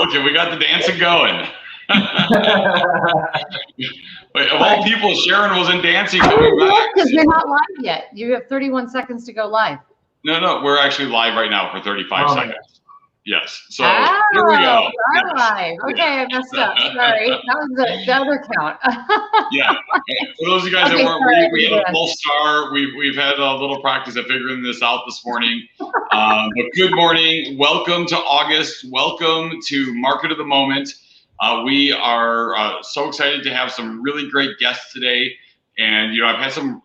with you. We got the dancing going. Wait, of all people, Sharon wasn't dancing. Because you're not live yet. You have 31 seconds to go live. No, we're actually live right now for 35 seconds. Yes. So here we go. We're live. Okay, I messed up. Sorry. That was the other count. Yeah. For those of you guys that weren't, we had a full start. We've had a little practice at figuring this out this morning. But good morning. Welcome to August. Welcome to Market of the Moment. We are so excited to have some really great guests today. And, you know, I've had some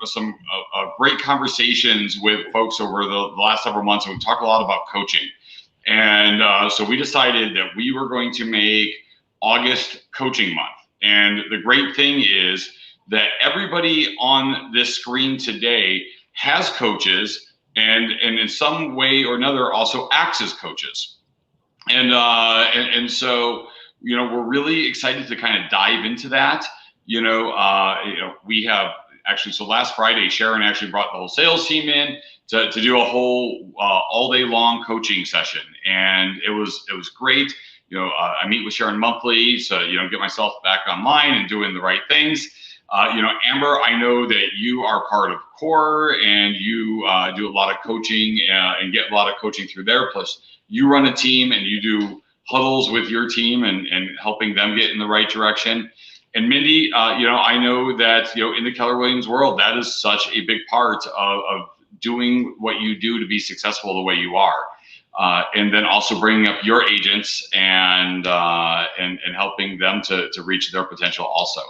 great conversations with folks over the last several months, and we've talked a lot about coaching. And so we decided that we were going to make August Coaching Month. And the great thing is that everybody on this screen today has coaches and in some way or another also acts as coaches. And so, you know, we're really excited to kind of dive into that. You know, we have actually, so last Friday, Sharon actually brought the whole sales team in to do a whole all day long coaching session. And it was great. You know, I meet with Sharon monthly, so, you know, get myself back online and doing the right things. You know, Amber, I know that you are part of CORE and you do a lot of coaching and get a lot of coaching through there. Plus you run a team and you do huddles with your team and helping them get in the right direction. And Mindy, you know, I know that, you know, in the Keller Williams world, that is such a big part of doing what you do to be successful the way you are. And then also bringing up your agents and helping them to reach their potential also.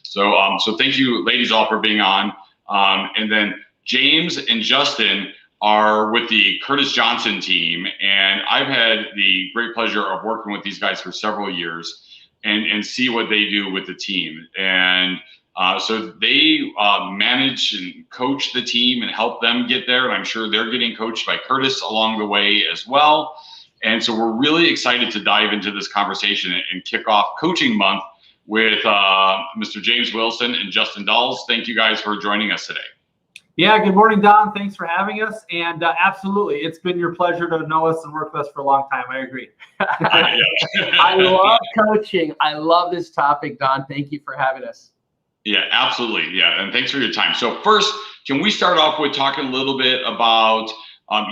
So thank you, ladies, all for being on. And then James and Justin are with the Curtis Johnson team, and I've had the great pleasure of working with these guys for several years and see what they do with the team. And so they manage and coach the team and help them get there. And I'm sure they're getting coached by Curtis along the way as well. And so we're really excited to dive into this conversation and kick off Coaching Month with Mr. James Wilson and Justin Dols. Thank you guys for joining us today. Yeah, good morning, Don. Thanks for having us. And absolutely, it's been your pleasure to know us and work with us for a long time. I agree. I love coaching. I love this topic, Don. Thank you for having us. Yeah, absolutely. Yeah, and thanks for your time. So first, can we start off with talking a little bit about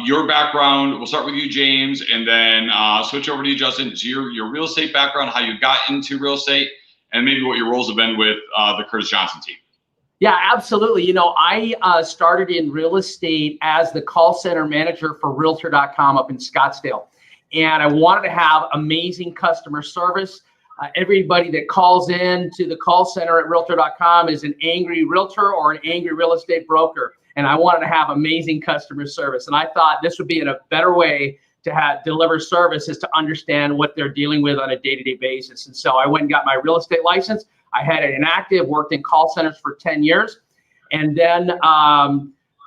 your background? We'll start with you, James, and then switch over to you, Justin. So your real estate background, how you got into real estate, and maybe what your roles have been with the Curtis Johnson team. Yeah, absolutely. You know, I started in real estate as the call center manager for Realtor.com up in Scottsdale. And I wanted to have amazing customer service. Everybody that calls in to the call center at Realtor.com is an angry realtor or an angry real estate broker. And I wanted to have amazing customer service. And I thought this would be a better way to deliver service is to understand what they're dealing with on a day-to-day basis. And so I went and got my real estate license. I had it inactive, worked in call centers for 10 years, and then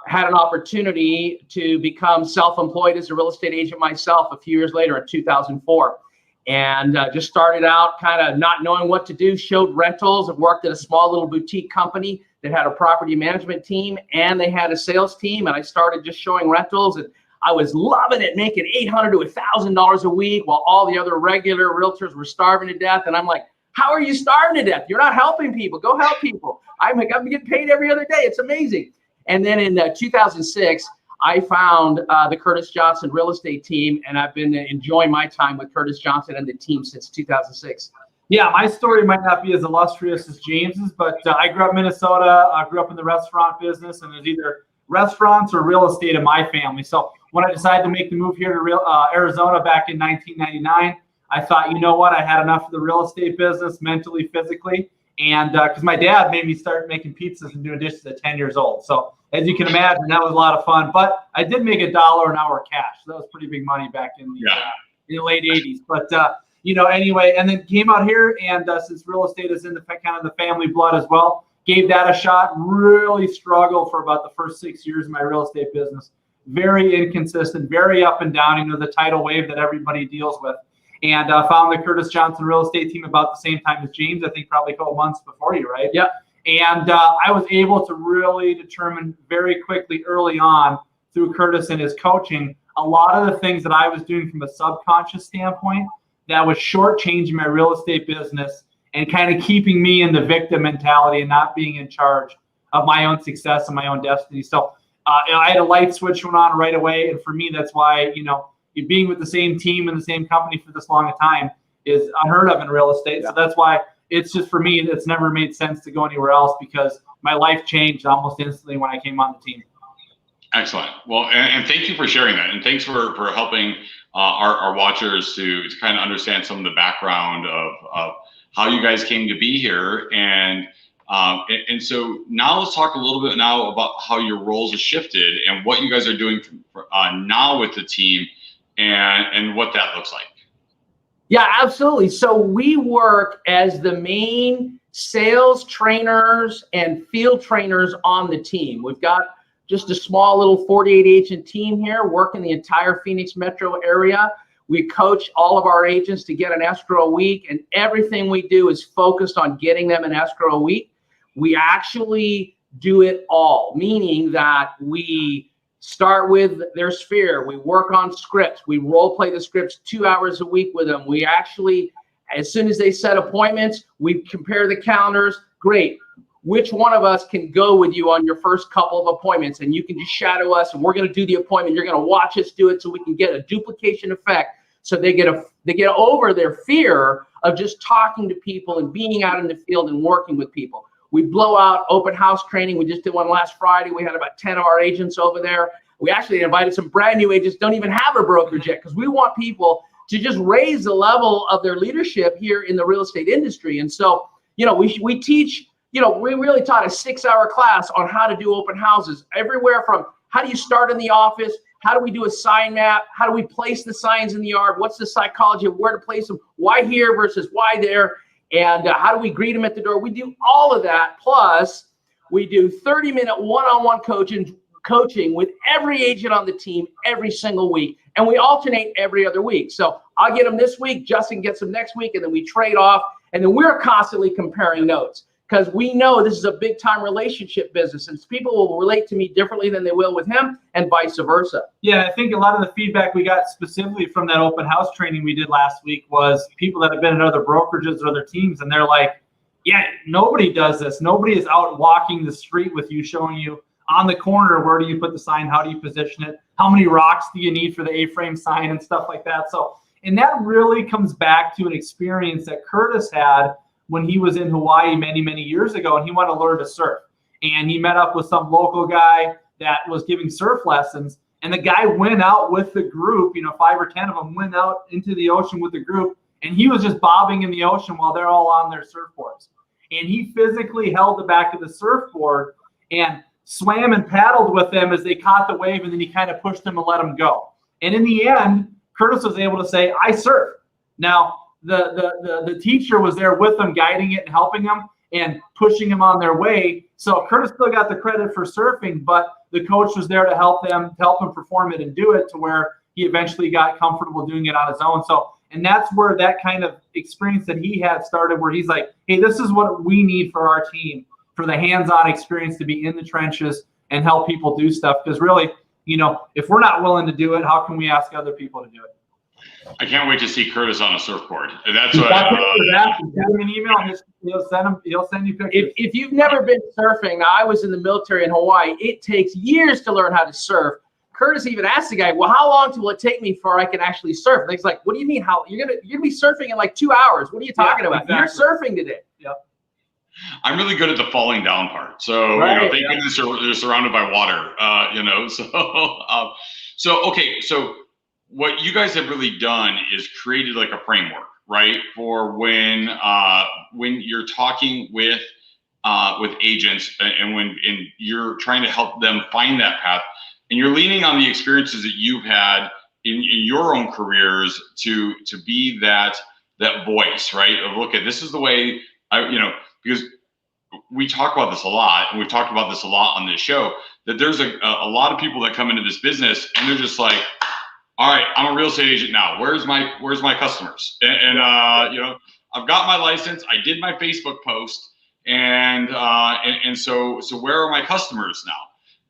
had an opportunity to become self-employed as a real estate agent myself a few years later in 2004. And just started out kind of not knowing what to do, showed rentals, and worked at a small little boutique company that had a property management team, and they had a sales team, and I started just showing rentals, and I was loving it, making $800 to $1,000 a week while all the other regular realtors were starving to death. And I'm like, how are you starving to death? You're not helping people. Go help people. I'm getting paid every other day. It's amazing. And then in 2006, I found the Curtis Johnson real estate team, and I've been enjoying my time with Curtis Johnson and the team since 2006. Yeah, my story might not be as illustrious as James's, but I grew up in Minnesota. I grew up in the restaurant business, and there's either restaurants or real estate in my family. So when I decided to make the move here to Arizona back in 1999, I thought, you know what, I had enough of the real estate business mentally, physically, and because my dad made me start making pizzas and doing dishes at 10 years old. So as you can imagine, that was a lot of fun. But I did make $1 an hour cash. So that was pretty big money back in the late 80s. But, you know, anyway, and then came out here, and since real estate is in the kind of the family blood as well, gave that a shot, really struggled for about the first 6 years of my real estate business. Very inconsistent, very up and down, you know, the tidal wave that everybody deals with. And found the Curtis Johnson real estate team about the same time as James, I think probably a couple months before you, right? Yeah. And I was able to really determine very quickly early on through Curtis and his coaching, a lot of the things that I was doing from a subconscious standpoint that was shortchanging my real estate business and kind of keeping me in the victim mentality and not being in charge of my own success and my own destiny. So I had a light switch went on right away. And for me, that's why, being with the same team and the same company for this long a time is unheard of in real estate. So that's why it's just, for me, it's never made sense to go anywhere else, because my life changed almost instantly when I came on the team. Excellent. Well, and thank you for sharing that. And thanks for helping our watchers to kind of understand some of the background of how you guys came to be here. And so now let's talk a little bit now about how your roles have shifted and what you guys are doing now with the team and what that looks like. Yeah, absolutely. So we work as the main sales trainers and field trainers on the team. We've got just a small little 48 agent team here working the entire Phoenix metro area. We coach all of our agents to get an escrow a week, and everything we do is focused on getting them an escrow a week. We actually do it all, meaning that we start with their sphere. We work on scripts. We role play the scripts 2 hours a week with them. We actually, as soon as they set appointments, we compare the calendars. Great. Which one of us can go with you on your first couple of appointments? And you can just shadow us, and we're going to do the appointment. You're going to watch us do it so we can get a duplication effect. So they get over their fear of just talking to people and being out in the field and working with people. We blow out open house training. We just did one last Friday. We had about 10 of our agents over there. We actually invited some brand new agents, don't even have a brokerage yet, because we want people to just raise the level of their leadership here in the real estate industry. And so, we teach, we really taught a 6-hour class on how to do open houses, everywhere from how do you start in the office, how do we do a sign map, how do we place the signs in the yard, what's the psychology of where to place them, why here versus why there, and how do we greet them at the door. We do all of that, plus we do 30-minute one-on-one coaching with every agent on the team every single week, and we alternate every other week. So I'll get them this week, Justin gets them next week, and then we trade off, and then we're constantly comparing notes, because we know this is a big-time relationship business, and people will relate to me differently than they will with him, and vice versa. Yeah, I think a lot of the feedback we got specifically from that open house training we did last week was people that have been in other brokerages or other teams, and they're like, yeah, nobody does this. Nobody is out walking the street with you, showing you on the corner, where do you put the sign, how do you position it, how many rocks do you need for the A-frame sign and stuff like that. So, and that really comes back to an experience that Curtis had when he was in Hawaii many, many years ago, and he wanted to learn to surf. And he met up with some local guy that was giving surf lessons, and the guy went out with the group, 5 or 10 of them went out into the ocean with the group, and he was just bobbing in the ocean while they're all on their surfboards. And he physically held the back of the surfboard and swam and paddled with them as they caught the wave, and then he kind of pushed them and let them go. And in the end, Curtis was able to say, I surf. Now, the teacher was there with them, guiding it and helping them and pushing them on their way. So Curtis still got the credit for surfing, but the coach was there to help him perform it and do it to where he eventually got comfortable doing it on his own. So, and that's where that kind of experience that he had started, where he's like, hey, this is what we need for our team, for the hands-on experience to be in the trenches and help people do stuff. Because really, if we're not willing to do it, how can we ask other people to do it? I can't wait to see Curtis on a surfboard. And that's what. Send him an email. He'll send you pictures. If you've never been surfing, now I was in the military in Hawaii. It takes years to learn how to surf. Curtis even asked the guy, "Well, how long will it take me before I can actually surf?" And he's like, "What do you mean? How you're gonna be surfing in like 2 hours? What are you talking about? Exactly. You're surfing today." Yep. I'm really good at the falling down part. So thank goodness they're surrounded by water. So what you guys have really done is created like a framework, right, for when you're talking with agents and you're trying to help them find that path, and you're leaning on the experiences that you've had in your own careers to be that voice, right? Of look, this is the way because we talk about this a lot, and we've talked about this a lot on this show, that there's a lot of people that come into this business and they're just like, all right, I'm a real estate agent now. Where's my customers? And I've got my license. I did my Facebook post, and so where are my customers now?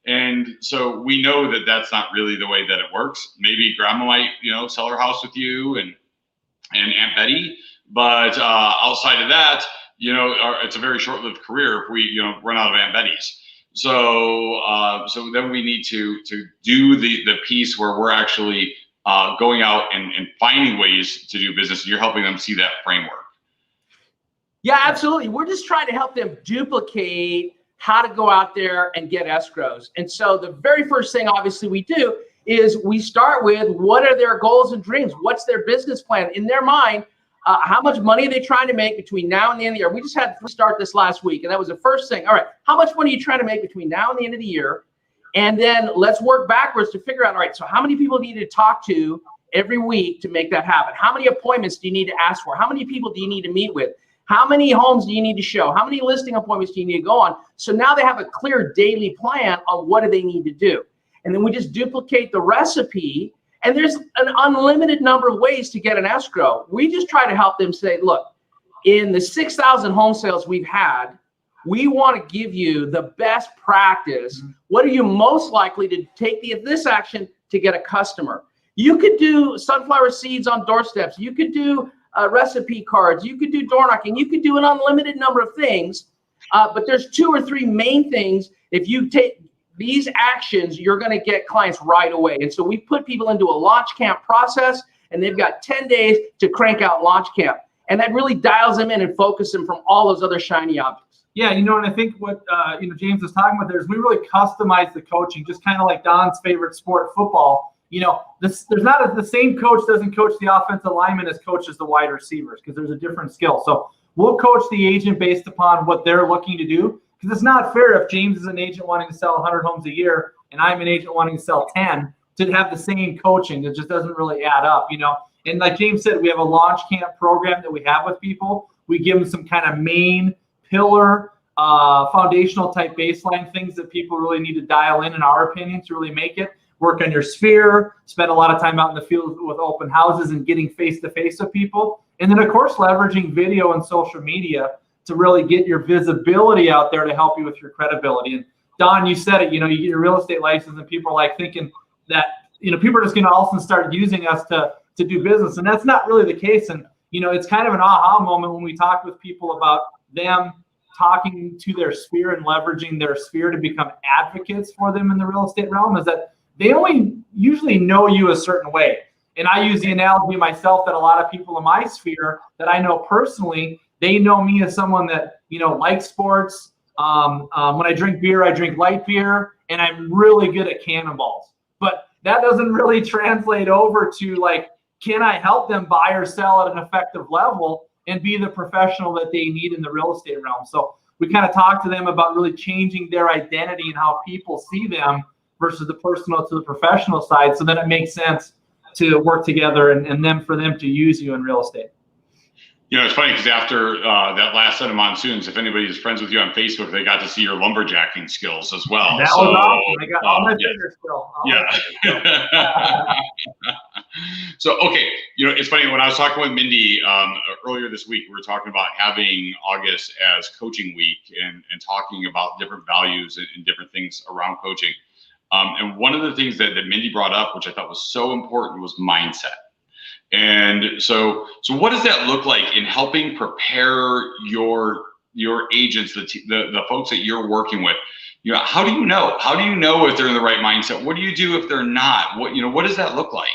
And so we know that that's not really the way that it works. Maybe grandma might sell her house with you, and Aunt Betty. But outside of that, it's a very short-lived career if we, run out of Aunt Betty's. So so then we need to do the piece where we're actually going out and finding ways to do business, and you're helping them see that framework. Yeah, absolutely. We're just trying to help them duplicate how to go out there and get escrows. And so the very first thing, obviously, we do is we start with what are their goals and dreams? What's their business plan in their mind? How much money are they trying to make between now and the end of the year? We just had to start this last week, and that was the first thing. All right, how much money are you trying to make between now and the end of the year? And then let's work backwards to figure out, all right, so how many people do you need to talk to every week to make that happen? How many appointments do you need to ask for? How many people do you need to meet with? How many homes do you need to show? How many listing appointments do you need to go on? So now they have a clear daily plan on what do they need to do. And then we just duplicate the recipe. And there's an unlimited number of ways to get an escrow. We just try to help them say, look, in the 6,000 home sales we've had, we want to give you the best practice. What are you most likely to take this action to get a customer? You could do sunflower seeds on doorsteps. You could do recipe cards. You could do door knocking. You could do an unlimited number of things. But there's 2 or 3 main things. If you take these actions, you're going to get clients right away. And so we put people into a launch camp process, and they've got 10 days to crank out launch camp. And that really dials them in and focuses them from all those other shiny objects. Yeah, and I think what James was talking about there is we really customize the coaching, just kind of like Don's favorite sport, football. There's not the same coach doesn't coach the offensive lineman as coaches the wide receivers, because there's a different skill. So we'll coach the agent based upon what they're looking to do, because it's not fair if James is an agent wanting to sell 100 homes a year and I'm an agent wanting to sell 10 to have the same coaching. It just doesn't really add up, And like James said, we have a launch camp program that we have with people. We give them some kind of main pillar, foundational type baseline things that people really need to dial in our opinion, to really make it. Work on your sphere, spend a lot of time out in the field with open houses and getting face-to-face with people. And then, of course, leveraging video and social media to really get your visibility out there to help you with your credibility. And Don, you said it, you get your real estate license and people are like thinking that, people are just going to all of a sudden start using us to do business. And that's not really the case. And, it's kind of an aha moment when we talk with people about them talking to their sphere and leveraging their sphere to become advocates for them in the real estate realm, is that they only usually know you a certain way. And I use the analogy myself that a lot of people in my sphere that I know personally, they know me as someone that, likes sports. When I drink beer, I drink light beer, and I'm really good at cannonballs. But that doesn't really translate over to like, can I help them buy or sell at an effective level and be the professional that they need in the real estate realm? So we kind of talk to them about really changing their identity and how people see them versus the personal to the professional side. So then it makes sense to work together and for them to use you in real estate. It's funny because after that last set of monsoons, if anybody's friends with you on Facebook, they got to see your lumberjacking skills as well. That was awesome. I got all my fingers still. So, okay. It's funny, when I was talking with Mindy earlier this week, we were talking about having August as coaching week and talking about different values and different things around coaching. And one of the things that Mindy brought up, which I thought was so important, was mindset. And so what does that look like in helping prepare your agents, the folks that you're working with? How do you know? How do you know if they're in the right mindset? What do you do if they're not? What does that look like?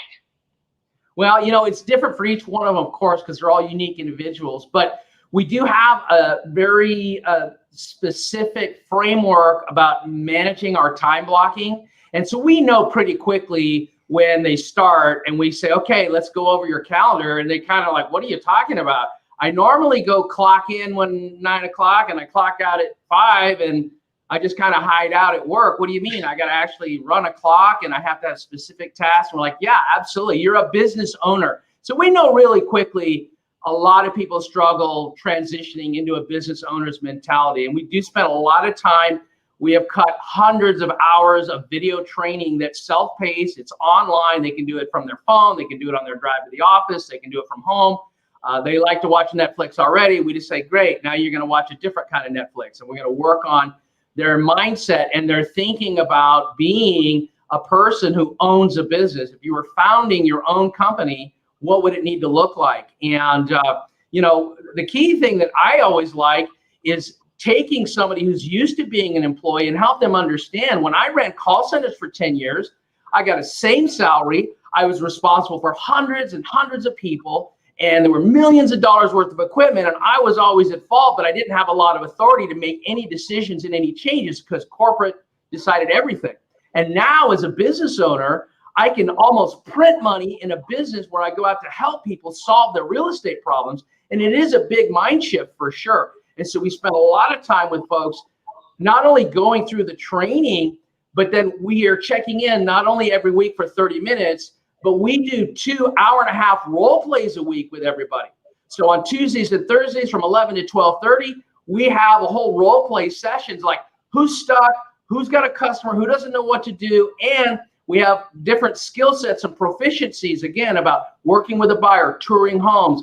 Well, it's different for each one of them, of course, because they're all unique individuals. But we do have a very specific framework about managing our time blocking. And so we know pretty quickly when they start and we say, okay, let's go over your calendar. And they kind of like, what are you talking about? I normally go clock in when 9 o'clock and I clock out at 5 and I just kind of hide out at work. What do you mean? I got to actually run a clock and I have to have specific tasks. And we're like, yeah, absolutely. You're a business owner. So we know really quickly a lot of people struggle transitioning into a business owner's mentality. And we do spend a lot of time. We have cut hundreds of hours of video training that's self-paced. It's online. They can do it from their phone. They can do it on their drive to the office. They can do it from home. They like to watch Netflix already. We just say, great, now you're going to watch a different kind of Netflix. And we're going to work on their mindset and their thinking about being a person who owns a business. If you were founding your own company, what would it need to look like? And, the key thing that I always like is taking somebody who's used to being an employee and help them understand. When I ran call centers for 10 years, I got a same salary. I was responsible for hundreds and hundreds of people, and there were millions of dollars worth of equipment, and I was always at fault, but I didn't have a lot of authority to make any decisions and any changes because corporate decided everything. And now as a business owner, I can almost print money in a business where I go out to help people solve their real estate problems. And it is a big mind shift for sure. And so we spend a lot of time with folks, not only going through the training, but then we are checking in not only every week for 30 minutes, but we do 2 hour-and-a-half role plays a week with everybody. So on Tuesdays and Thursdays from 11 to 12:30, we have a whole role play sessions like who's stuck, who's got a customer, who doesn't know what to do, and we have different skill sets and proficiencies, again, about working with a buyer, touring homes,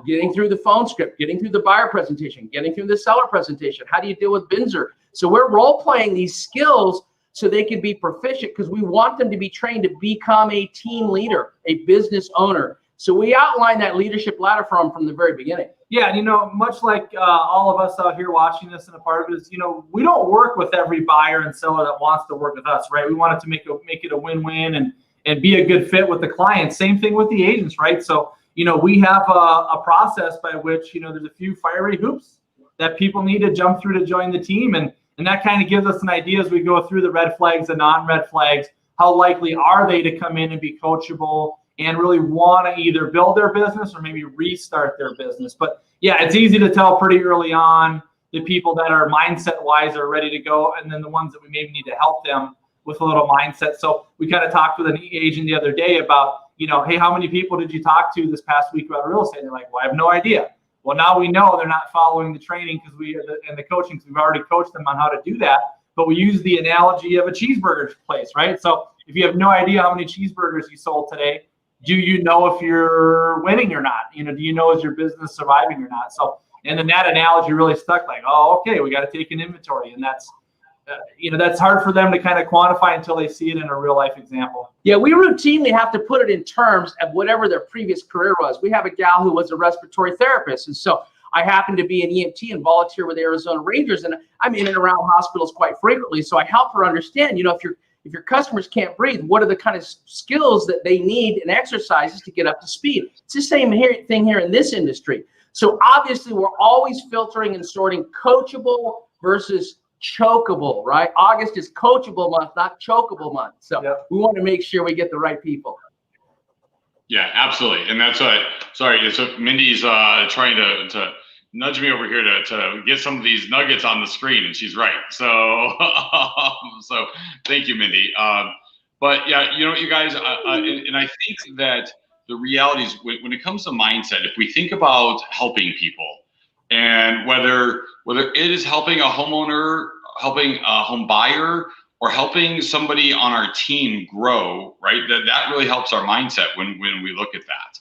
getting through the phone script, getting through the buyer presentation, getting through the seller presentation. How do you deal with Binzer? So we're role-playing these skills so they can be proficient because we want them to be trained to become a team leader, a business owner. So we outline that leadership ladder for them from the very beginning. Yeah, and much like all of us out here watching this, and a part of it is, we don't work with every buyer and seller that wants to work with us, right? We want it to make it a win-win and be a good fit with the client. Same thing with the agents, right? So, we have a process by which, there's a few fiery hoops that people need to jump through to join the team. And that kind of gives us an idea as we go through the red flags, the non-red flags, how likely are they to come in and be coachable and really want to either build their business or maybe restart their business. But yeah, it's easy to tell pretty early on the people that are mindset-wise are ready to go, and then the ones that we maybe need to help them with a little mindset. So we kind of talked with an agent the other day about, hey, how many people did you talk to this past week about real estate? And they're like, well, I have no idea. Well, now we know they're not following the training and the coaching because we've already coached them on how to do that. But we use the analogy of a cheeseburger place, right? So if you have no idea how many cheeseburgers you sold today, do you know if you're winning or not? Do you know is your business surviving or not? So, and then that analogy really stuck. Like, oh, okay, we got to take an inventory, and that's that's hard for them to kind of quantify until they see it in a real life example. Yeah, we routinely have to put it in terms of whatever their previous career was. We have a gal who was a respiratory therapist, and so I happen to be an EMT and volunteer with Arizona Rangers, and I'm in and around hospitals quite frequently. So I help her understand, if your customers can't breathe, what are the kind of skills that they need and exercises to get up to speed? It's the same thing here in this industry. So obviously, we're always filtering and sorting coachable versus chokeable, right? August is coachable month, not chokeable month. So we want to make sure we get the right people. Yeah, absolutely. And that's so Mindy's trying to nudge me over here to get some of these nuggets on the screen, and she's right. So so thank you, Mindy. But yeah, you guys, and I think that the reality is when it comes to mindset, if we think about helping people, and whether it is helping a homeowner, helping a home buyer, or helping somebody on our team grow, right? That really helps our mindset when we look at that.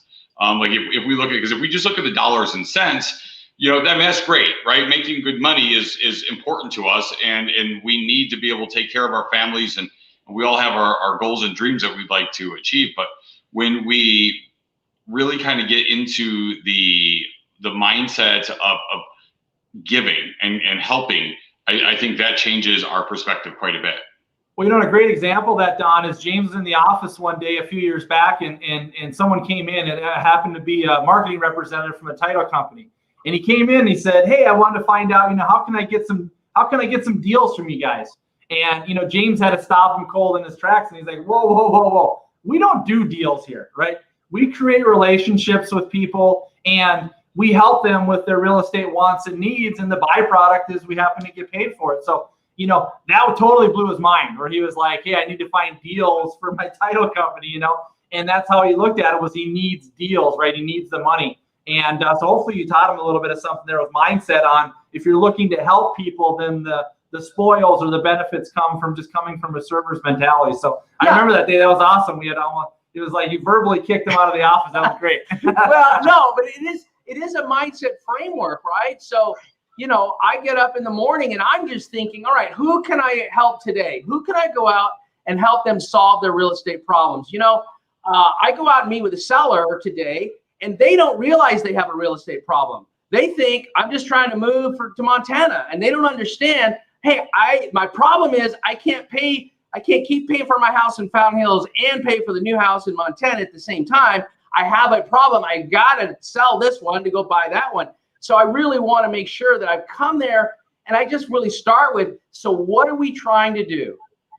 Like if we look at, because if we just look at the dollars and cents, that's great, right? Making good money is important to us, and we need to be able to take care of our families, and we all have our goals and dreams that we'd like to achieve. But when we really kind of get into the mindset of giving and helping, I think that changes our perspective quite a bit. Well, a great example of that, Don, is James was in the office one day a few years back, and someone came in, and it happened to be a marketing representative from a title company. And he came in and he said, hey, I wanted to find out, how can I get some deals from you guys? And, James had to stop him cold in his tracks, and he's like, whoa. We don't do deals here, right? We create relationships with people, and we help them with their real estate wants and needs, and the byproduct is we happen to get paid for it. So, that totally blew his mind, where he was like, hey, I need to find deals for my title company, and that's how he looked at it, was he needs deals, right? He needs the money. And so hopefully you taught him a little bit of something there with mindset on, if you're looking to help people, then the spoils or the benefits come from just coming from a server's mentality. So I remember that day. That was awesome. It was like you verbally kicked him out of the office. That was great. Well, no, but it is a mindset framework, right? So, I get up in the morning and I'm just thinking, all right, who can I help today? Who can I go out and help them solve their real estate problems? I go out and meet with a seller today, and they don't realize they have a real estate problem. They think I'm just trying to move to Montana, and they don't understand. Hey, my problem is I can't keep paying for my house in Fountain Hills and pay for the new house in Montana at the same time. I have a problem. I got to sell this one to go buy that one. So I really want to make sure that I've come there, and I just really start with, so what are we trying to do?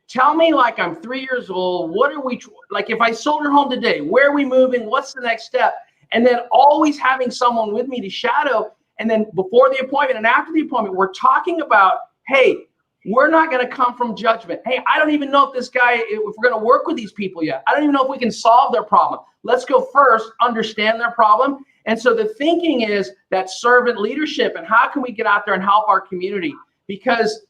Tell me, like, I'm 3 years old. What are we, like, if I sold her home today, where are we moving? What's the next step? And then always having someone with me to shadow. And then before the appointment and after the appointment, we're talking about, hey, we're not going to come from judgment. Hey, I don't even know if this guy, if we're going to work with these people yet. I don't even know if we can solve their problem. Let's go first, understand their problem. And so the thinking is that servant leadership, and how can we get out there and help our community? Because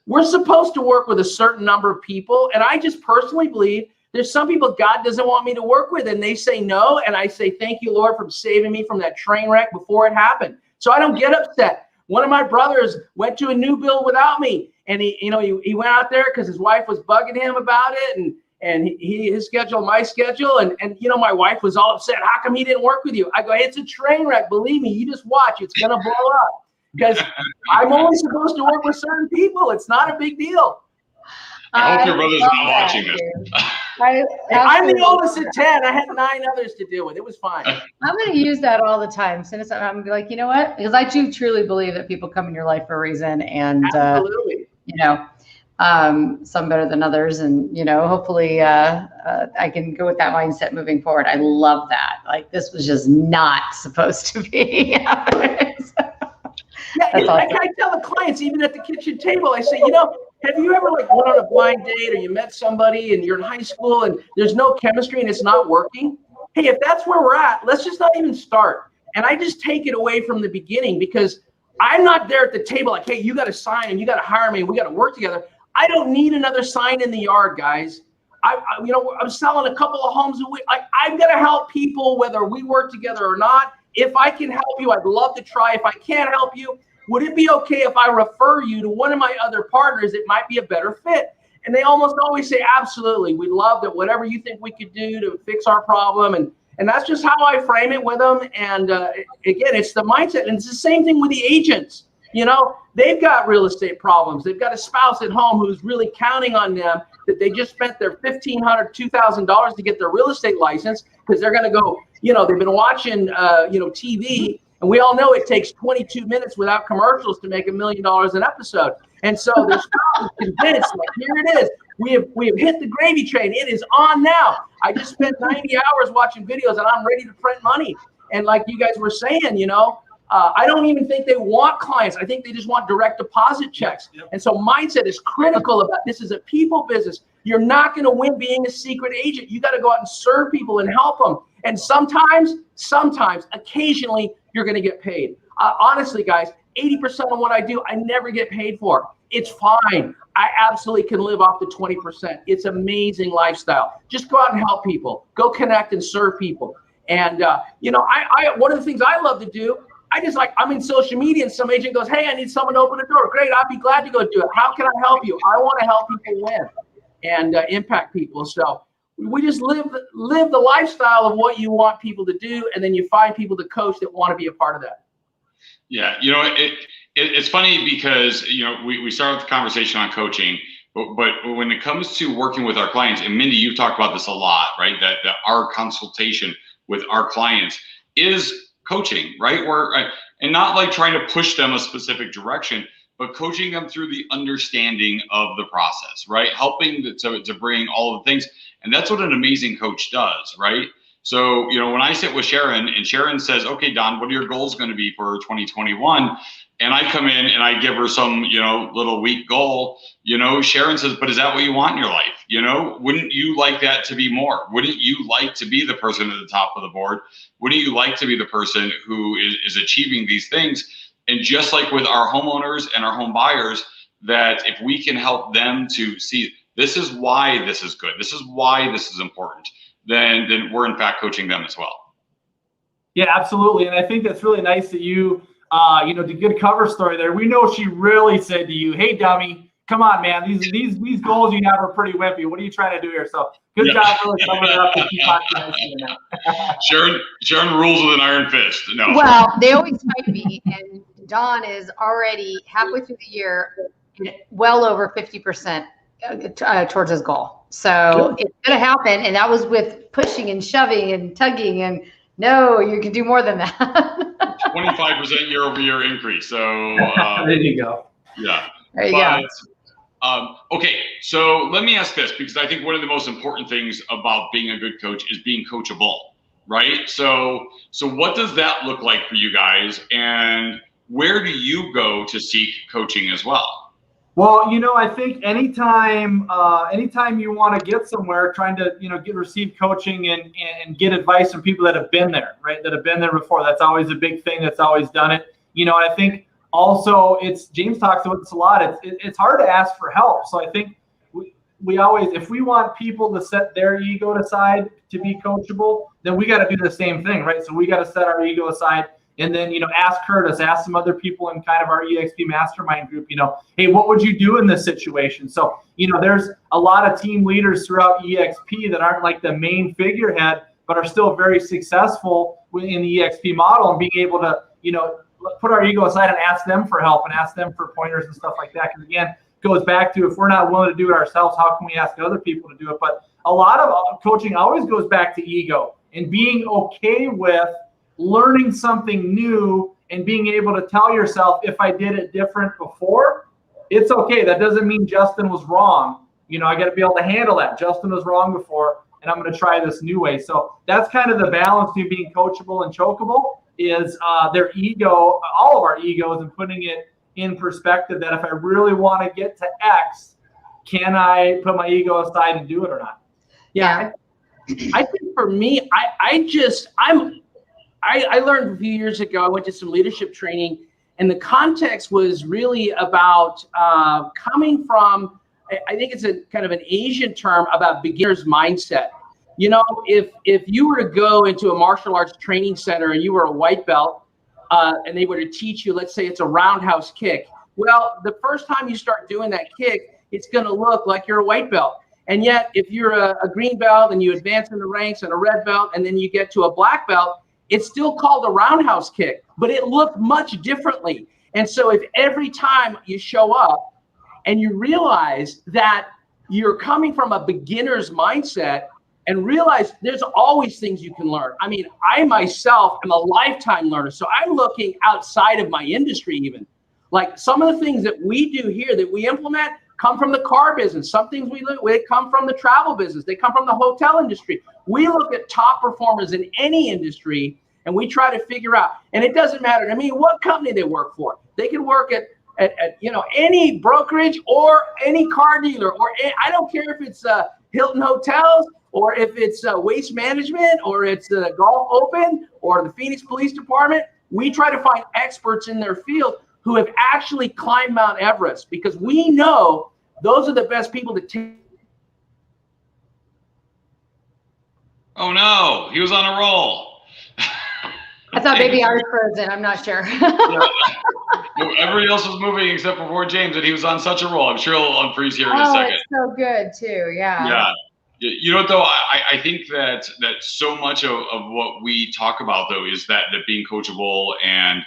we're supposed to work with a certain number of people. And I just personally believe there's some people God doesn't want me to work with, and they say no. And I say, thank you, Lord, for saving me from that train wreck before it happened. So I don't get upset. One of my brothers went to a new build without me. And he went out there because his wife was bugging him about it, and his schedule, my schedule, and my wife was all upset. How come he didn't work with you? I go, hey, it's a train wreck. Believe me, you just watch. It's gonna blow up, because I'm only supposed to work with certain people. It's not a big deal. I hope your brother's not watching this. I'm the oldest of 10. I had 9 others to deal with. It was fine. I'm going to use that all the time. I'm like, you know what? Because I do truly believe that people come in your life for a reason, and absolutely. Some better than others, and hopefully I can go with that mindset moving forward. I love that. Like, this was just not supposed to be. I tell the clients, even at the kitchen table, I say, have you ever went on a blind date, or you met somebody and you're in high school and there's no chemistry and it's not working? Hey, if that's where we're at, let's just not even start. And I just take it away from the beginning, because I'm not there at the table like, hey, you got to sign and you got to hire me and we got to work together. I don't need another sign in the yard, guys. I'm selling a couple of homes a week. I'm going to help people whether we work together or not. If I can help you, I'd love to try. If I can't help you, would it be okay if I refer you to one of my other partners that might be a better fit? And they almost always say, absolutely. We'd love that, whatever you think we could do to fix our problem. And that's just how I frame it with them. And again, it's the mindset. And it's the same thing with the agents. They've got real estate problems. They've got a spouse at home who's really counting on them, that they just spent their $1,500, $2,000 to get their real estate license, because they're going to go, they've been watching, TV. And we all know it takes 22 minutes without commercials to make $1 million an episode. And so they're convinced, like, here it is. We have hit the gravy train. It is on now. I just spent 90 hours watching videos, and I'm ready to print money. And like you guys were saying, I don't even think they want clients. I think they just want direct deposit checks. Yep. And so mindset is critical about this. Is a people business. You're not going to win being a secret agent. You got to go out and serve people and help them. And sometimes, occasionally, you're going to get paid. Honestly, guys, 80% of what I do, I never get paid for. It's fine. I absolutely can live off the 20%. It's amazing lifestyle. Just go out and help people. Go connect and serve people. And, I one of the things I love to do, I'm in social media and some agent goes, hey, I need someone to open a door. Great, I'll be glad to go do it. How can I help you? I want to help people win and impact people. So we just live the lifestyle of what you want people to do, and then you find people to coach that want to be a part of that. Yeah, it's funny because we started the conversation on coaching, but when it comes to working with our clients, and Mindy, you've talked about this a lot, right? That our consultation with our clients is coaching, right? And not like trying to push them a specific direction, but coaching them through the understanding of the process, right? Helping to bring all of the things. And that's what an amazing coach does, right? So, when I sit with Sharon and Sharon says, okay, Don, what are your goals going to be for 2021? And I come in and I give her some, little weak goal, Sharon says, but is that what you want in your life? Wouldn't you like that to be more? Wouldn't you like to be the person at the top of the board? Wouldn't you like to be the person who is achieving these things? And just like with our homeowners and our home buyers, that if we can help them to see, this is why this is good, this is why this is important, then we're in fact coaching them as well. Yeah, absolutely. And I think that's really nice that you, did good cover story there. We know she really said to you, hey, dummy, come on, man. These goals you have are pretty wimpy. What are you trying to do here? So good job really coming it up and keep optimistic in that. Sharon rules with an iron fist. No. Well, they always fight me, and Don is already halfway through the year, well over 50% towards his goal. So it's going to happen, and that was with pushing and shoving and tugging, and no, you can do more than that. 25% year-over-year increase. So there you go. Yeah. There you go. Okay, so let me ask this, because I think one of the most important things about being a good coach is being coachable, right? So what does that look like for you guys, and where do you go to seek coaching as well? Well, I think anytime you want to get somewhere, trying to, receive coaching and get advice from people that have been there, right? That have been there before. That's always a big thing. That's always done it. I think also James talks about this a lot. It's hard to ask for help. So I think we always, if we want people to set their ego aside to be coachable, then we got to do the same thing, right? So we got to set our ego aside. And then, ask Curtis, ask some other people in kind of our EXP mastermind group, hey, what would you do in this situation? So, there's a lot of team leaders throughout EXP that aren't like the main figurehead, but are still very successful in the EXP model, and being able to, put our ego aside and ask them for help and ask them for pointers and stuff like that. Because again, it goes back to, if we're not willing to do it ourselves, how can we ask other people to do it? But a lot of coaching always goes back to ego and being okay with learning something new and being able to tell yourself, if I did it different before, it's okay. That doesn't mean Justin was wrong. I got to be able to handle that. Justin was wrong before, and I'm going to try this new way. So that's kind of the balance between being coachable and chokeable, is their ego, all of our egos, and putting it in perspective that if I really want to get to X, can I put my ego aside and do it or not? Yeah. I think for me, I learned a few years ago, I went to some leadership training, and the context was really about coming from, I think it's a kind of an Asian term about beginner's mindset. If you were to go into a martial arts training center and you were a white belt, and they were to teach you, let's say it's a roundhouse kick. Well, the first time you start doing that kick, it's going to look like you're a white belt. And yet, if you're a green belt and you advance in the ranks, and a red belt, and then you get to a black belt, it's still called a roundhouse kick, but it looked much differently. And so if every time you show up and you realize that you're coming from a beginner's mindset, and realize there's always things you can learn. I mean, I myself am a lifetime learner, so I'm looking outside of my industry even. Like some of the things that we do here that we implement come from the car business. Some things they come from the travel business. They come from the hotel industry. We look at top performers in any industry, and we try to figure out, and it doesn't matter to me what company they work for. They can work at any brokerage or any car dealer, or I don't care if it's Hilton Hotels, or if it's Waste Management, or it's the Golf Open, or the Phoenix Police Department. We try to find experts in their field who have actually climbed Mount Everest, because we know those are the best people to take. Oh no, he was on a roll. I thought maybe I was frozen. I'm not sure. Everybody else was moving except for poor James, and he was on such a roll. I'm sure he'll unfreeze here in a second. It's so good too. Yeah. Yeah. You know what though? I think that so much of what we talk about though is that being coachable and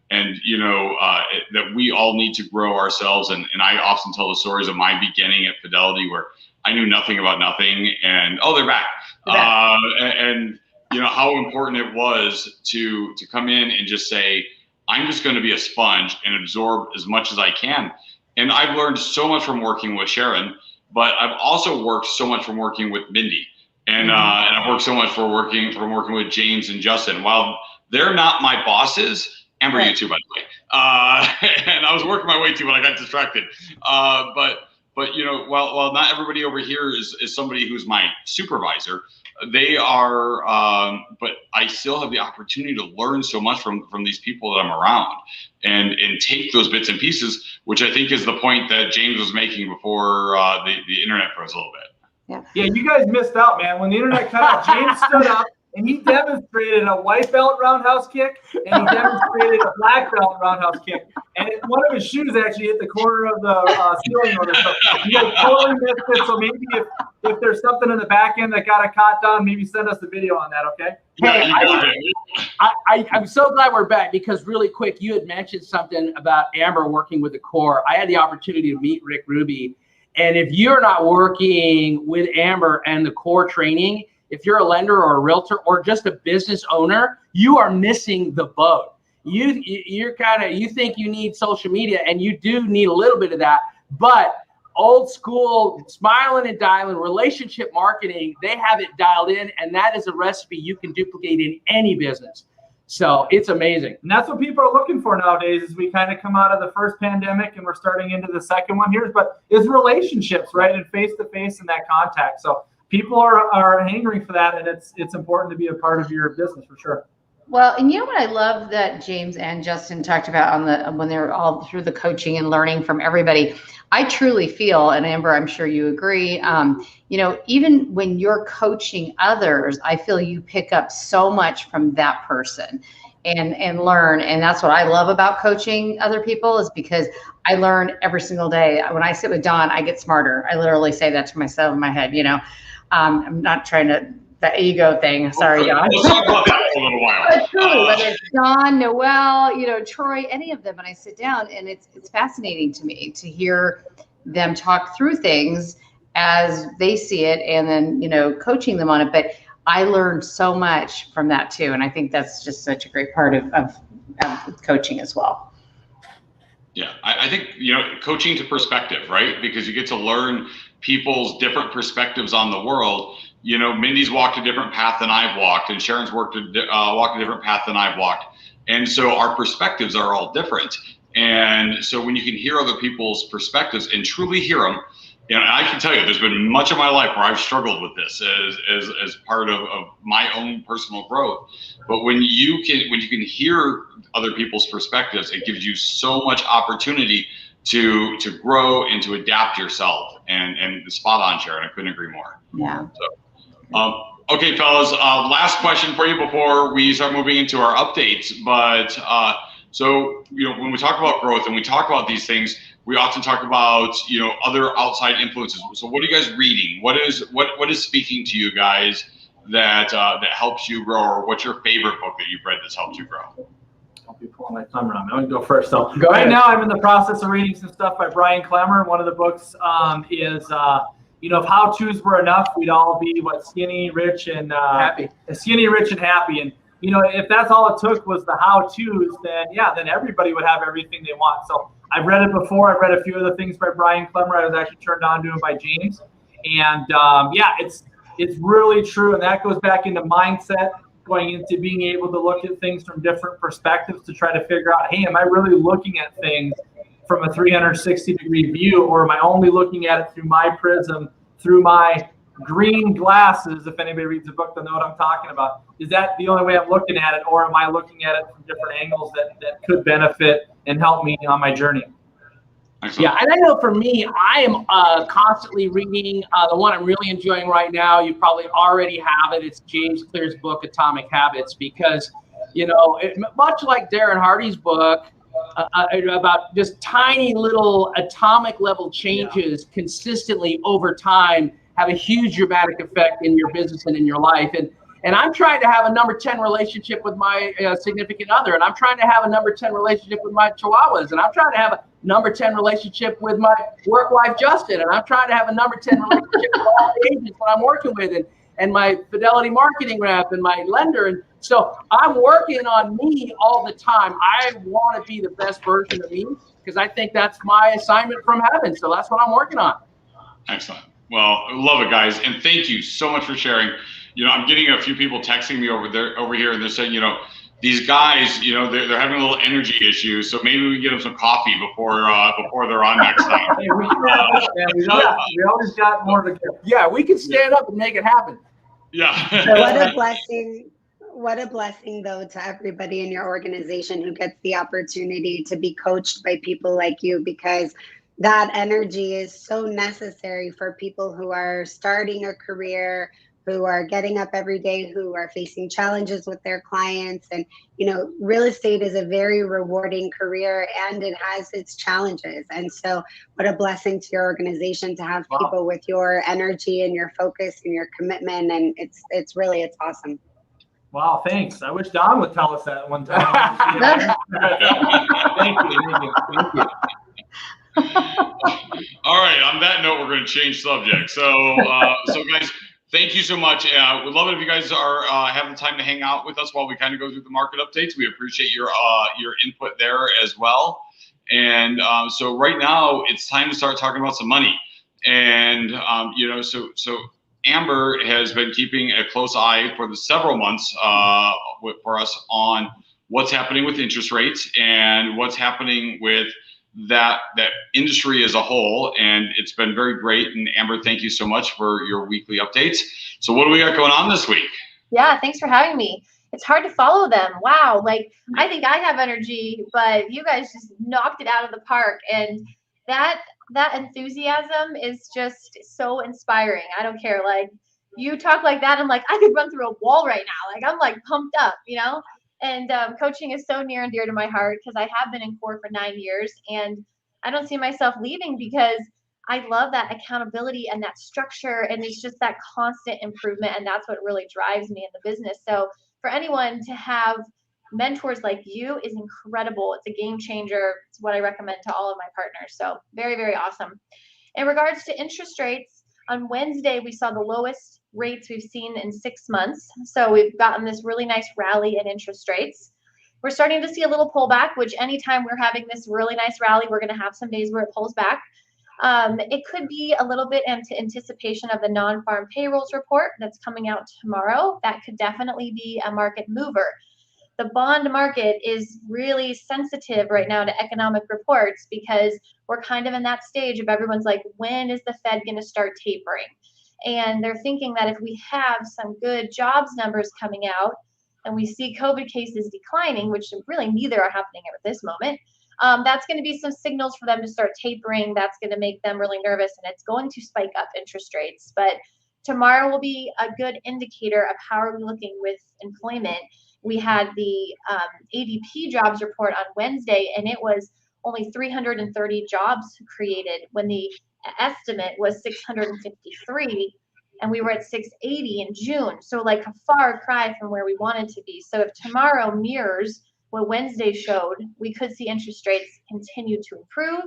that we all need to grow ourselves. And I often tell the stories of my beginning at Fidelity, where I knew nothing about nothing, and they're back. And how important it was to come in and just say, I'm just going to be a sponge and absorb as much as I can. And I've learned so much from working with Sharon, but I've also worked so much from working with Mindy, and I've worked so much from working with James and Justin. While they're not my bosses, Amber, you too, by the way. And I was working my way too when I got distracted. But while not everybody over here is somebody who's my supervisor, they are. But I still have the opportunity to learn so much from these people that I'm around, and take those bits and pieces, which I think is the point that James was making before the internet froze a little bit. Yeah, you guys missed out, man. When the internet cut out, James stood up and he demonstrated a white belt roundhouse kick, and he demonstrated a black belt roundhouse kick. And one of his shoes actually hit the corner of the ceiling order. So he like totally missed it. So maybe if there's something in the back end that got a caught down, maybe send us the video on that, okay? Hey, I'm so glad we're back, because really quick, you had mentioned something about Amber working with the core. I had the opportunity to meet Rick Ruby. And if you're not working with Amber and the core training, if you're a lender or a realtor or just a business owner, you are missing the boat. You think you need social media, and you do need a little bit of that, but old school smiling and dialing relationship marketing, they have it dialed in, and that is a recipe you can duplicate in any business. So it's amazing. And that's what people are looking for nowadays, as we kind of come out of the first pandemic and we're starting into the second one here, but it's relationships, right? And face-to-face and that contact. So people are hangry for that, and it's important to be a part of your business for sure. Well, and you know what I love that James and Justin talked about when they're all through the coaching and learning from everybody. I truly feel, and Amber, I'm sure you agree, even when you're coaching others, I feel you pick up so much from that person and learn. And that's what I love about coaching other people, is because I learn every single day. When I sit with Don, I get smarter. I literally say that to myself in my head, I'm not trying to, the ego thing. Sorry, Don. We'll talk about that for a little while. But truly, whether it's Don, Noel, Troy, any of them, and I sit down, and it's fascinating to me to hear them talk through things as they see it, and then coaching them on it. But I learned so much from that too, and I think that's just such a great part of coaching as well. Yeah, I think coaching to perspective, right? Because you get to learn people's different perspectives on the world. Mindy's walked a different path than I've walked, and Sharon's walked a different path than I've walked. And so our perspectives are all different. And so when you can hear other people's perspectives and truly hear them, I can tell you, there's been much of my life where I've struggled with this as part of my own personal growth. But when you can hear other people's perspectives, it gives you so much opportunity to grow and to adapt yourself. And spot on, Sharon. I couldn't agree more. Yeah. So, okay, fellas. Last question for you before we start moving into our updates. But so when we talk about growth and we talk about these things, we often talk about other outside influences. So what are you guys reading? What is speaking to you guys that helps you grow, or what's your favorite book that you've read that's helped you grow? I'll be pulling my thumb around. I'm going to go first. So Go ahead. Right now I'm in the process of reading some stuff by Brian Clemmer. One of the books is if how-tos were enough, we'd all be skinny, rich, and happy. Skinny, rich, and happy. And if that's all it took was the how-tos, then everybody would have everything they want. So I've read it before. I've read a few other things by Brian Clemmer. I was actually turned on to him by James. And it's really true. And that goes back into mindset, going into being able to look at things from different perspectives to try to figure out, hey, am I really looking at things from a 360-degree view, or am I only looking at it through my prism, through my green glasses? If anybody reads the book, they'll know what I'm talking about. Is that the only way I'm looking at it, or am I looking at it from different angles that could benefit and help me on my journey? Excellent. Yeah, and I know for me, I am constantly reading. The one I'm really enjoying right now, you probably already have it. It's James Clear's book, Atomic Habits, because, much like Darren Hardy's book, about just tiny little atomic level changes consistently over time have a huge dramatic effect in your business and in your life. And I'm trying to have a number 10 relationship with my significant other, and I'm trying to have a number 10 relationship with my chihuahuas, and I'm trying to have a number 10 relationship with my work wife, Justin, and I'm trying to have a number 10 relationship with all the agents that I'm working with, and my Fidelity marketing rep and my lender. And so I'm working on me all the time. I want to be the best version of me, because I think that's my assignment from heaven. So that's what I'm working on. Excellent. Well, I love it, guys. And thank you so much for sharing. I'm getting a few people texting me over here, and they're saying, these guys, they're having a little energy issues, so maybe we can get them some coffee before they're on next time. Hey, we always got more to give. Yeah, we can stand up and make it happen. Yeah. What a blessing. What a blessing, though, to everybody in your organization who gets the opportunity to be coached by people like you, because that energy is so necessary for people who are starting a career, who are getting up every day, who are facing challenges with their clients. And, real estate is a very rewarding career, and it has its challenges. And so what a blessing to your organization to have people with your energy and your focus and your commitment. And it's awesome. Wow, thanks. I wish Don would tell us that one time. Thank you. All right. On that note, we're going to change subject. So guys, thank you so much. We'd love it if you guys are having time to hang out with us while we kind of go through the market updates. We appreciate your input there as well. And so right now, it's time to start talking about some money. And so Amber has been keeping a close eye for the several months for us on what's happening with interest rates and what's happening with that industry as a whole. And it's been very great. And Amber, thank you so much for your weekly updates. So what do we got going on this week? Yeah, thanks for having me. It's hard to follow them. Wow. I think I have energy, but you guys just knocked it out of the park. And that enthusiasm is just so inspiring. I don't care. You talk like that, I'm like, I could run through a wall right now. I'm pumped up, And coaching is so near and dear to my heart because I have been in core for 9 years, and I don't see myself leaving because I love that accountability and that structure, and it's just that constant improvement, and that's what really drives me in the business. So for anyone to have mentors like you is incredible. It's a game changer. It's what I recommend to all of my partners. So very, very awesome. In regards to interest rates, on Wednesday, we saw the lowest rates we've seen in 6 months. So we've gotten this really nice rally in interest rates. We're starting to see a little pullback, which anytime we're having this really nice rally, we're going to have some days where it pulls back. It could be a little bit into anticipation of the non-farm payrolls report that's coming out tomorrow. That could definitely be a market mover. The bond market is really sensitive right now to economic reports because we're kind of in that stage of everyone's like, when is the Fed going to start tapering? And they're thinking that if we have some good jobs numbers coming out and we see COVID cases declining, which really neither are happening at this moment, that's going to be some signals for them to start tapering. That's going to make them really nervous, and it's going to spike up interest rates. But tomorrow will be a good indicator of how are we looking with employment. We had the ADP jobs report on Wednesday, and it was only 330 jobs created when the estimate was 653, and we were at 680 in June. So a far cry from where we wanted to be. So if tomorrow mirrors what Wednesday showed, we could see interest rates continue to improve.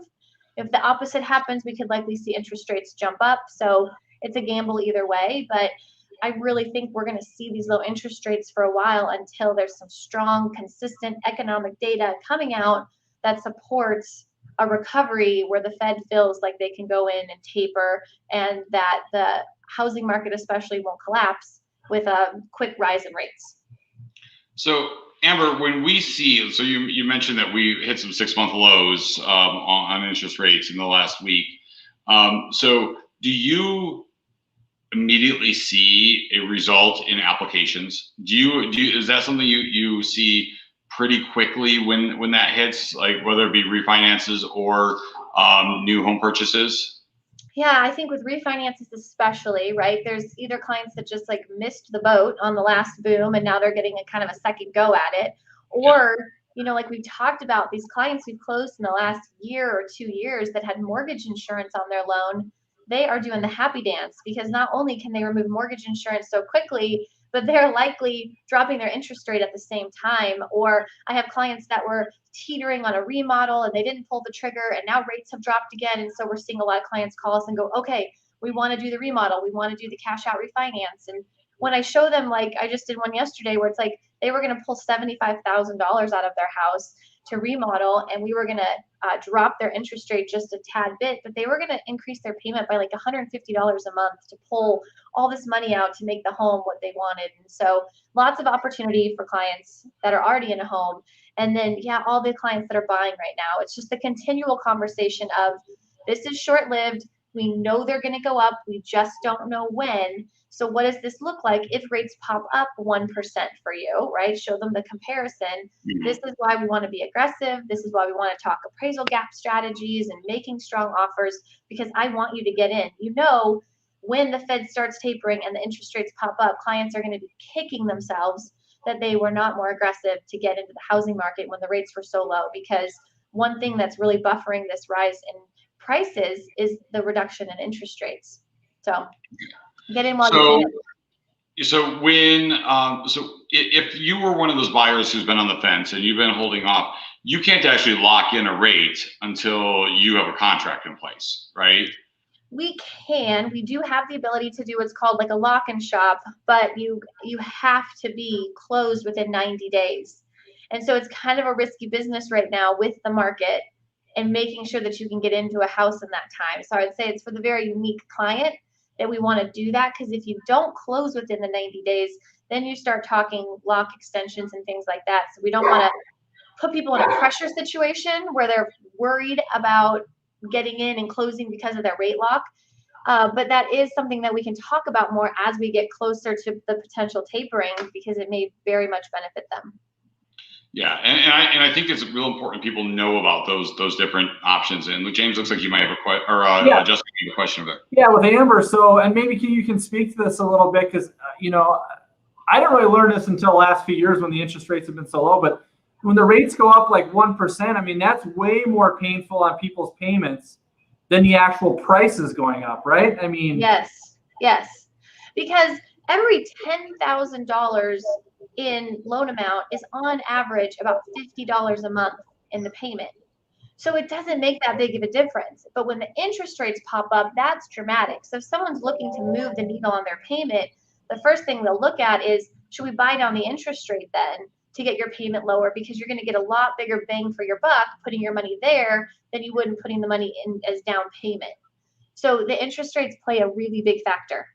If the opposite happens, we could likely see interest rates jump up. So it's a gamble either way, but I really think we're going to see these low interest rates for a while until there's some strong, consistent economic data coming out that supports a recovery where the Fed feels like they can go in and taper, and that the housing market especially won't collapse with a quick rise in rates. So Amber, when we see, so you mentioned that we hit some 6-month lows on interest rates in the last week. So do you immediately see a result in applications? Is that something you see pretty quickly when that hits, whether it be refinances or new home purchases? Yeah, I think with refinances especially, right? There's either clients that just missed the boat on the last boom and now they're getting a kind of a second go at it, or like we talked about, these clients we've closed in the last year or 2 years that had mortgage insurance on their loan, they are doing the happy dance because not only can they remove mortgage insurance so quickly, but they're likely dropping their interest rate at the same time. Or I have clients that were teetering on a remodel and they didn't pull the trigger, and now rates have dropped again. And so we're seeing a lot of clients call us and go, okay, we want to do the remodel. We want to do the cash out refinance. And when I show them, I just did one yesterday where it's they were going to pull $75,000 out of their house to remodel, and we were going to drop their interest rate just a tad bit, but they were going to increase their payment by $150 a month to pull all this money out to make the home what they wanted. And so lots of opportunity for clients that are already in a home. And then, all the clients that are buying right now, it's just the continual conversation of, this is short-lived. We know they're going to go up. We just don't know when. So what does this look like if rates pop up 1% for you, right? Show them the comparison. This is why we want to be aggressive. This is why we want to talk appraisal gap strategies and making strong offers, because I want you to get in. when the Fed starts tapering and the interest rates pop up, clients are going to be kicking themselves that they were not more aggressive to get into the housing market when the rates were so low, because one thing that's really buffering this rise in prices is the reduction in interest rates. So get in while you can. So when, if you were one of those buyers who's been on the fence and you've been holding off, you can't actually lock in a rate until you have a contract in place, right? We can. We do have the ability to do what's called like a lock and shop, but you have to be closed within 90 days. And so it's kind of a risky business right now with the market and making sure that you can get into a house in that time. So I would say it's for the very unique client that we want to do that, because if you don't close within the 90 days, then you start talking lock extensions and things like that. So we don't want to put people in a pressure situation where they're worried about getting in and closing because of their rate lock. But that is something that we can talk about more as we get closer to the potential tapering, because it may very much benefit them. Yeah, and I think it's real important people know about those different options. And James, looks like you might have a question, or Justin, you have a question over there. Yeah, with Amber. So, and maybe you can speak to this a little bit, because I didn't really learn this until the last few years when the interest rates have been so low. But when the rates go up like 1%, I mean, that's way more painful on people's payments than the actual prices going up, right? I mean, yes, because every $10,000 in loan amount is on average about $50 a month in the payment. So it doesn't make that big of a difference. But when the interest rates pop up, that's dramatic. So if someone's looking to move the needle on their payment, the first thing they'll look at is, should we buy down the interest rate then to get your payment lower? Because you're going to get a lot bigger bang for your buck putting your money there than you would in putting the money in as down payment. So the interest rates play a really big factor.